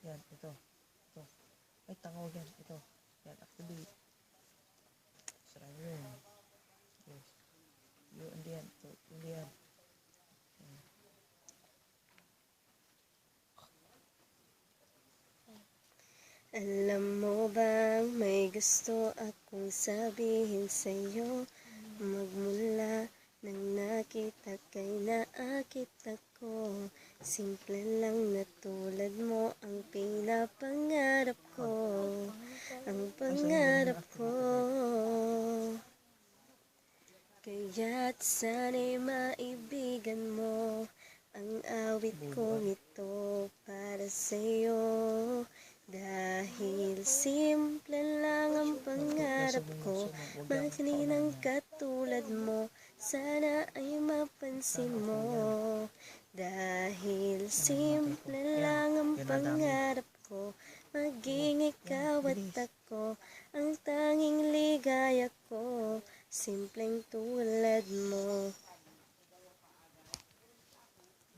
Yan, ito. Ito. Ay, tangawag yan. Ito. Yan, activate. Sara yun. Yes. Yun, hindi yan. Ito, hindi yan. Alam mo bang may gusto akong sabihin sa'yo? Magmula nang nakita kay naakit ako. Simple lang na tulad mo ang pinapangarap ko. Ang pangarap ko. Kaya't sana'y maibigan mo ang awit kong ito para sa'yo. Dahil simple lang ang pangarap ko, mahalin ang katulad mo, sana ay mapansin mo. Dahil simple lang ang pangarap ko, maging ikaw at ako, ang tanging ligaya ko, simpleng tulad mo.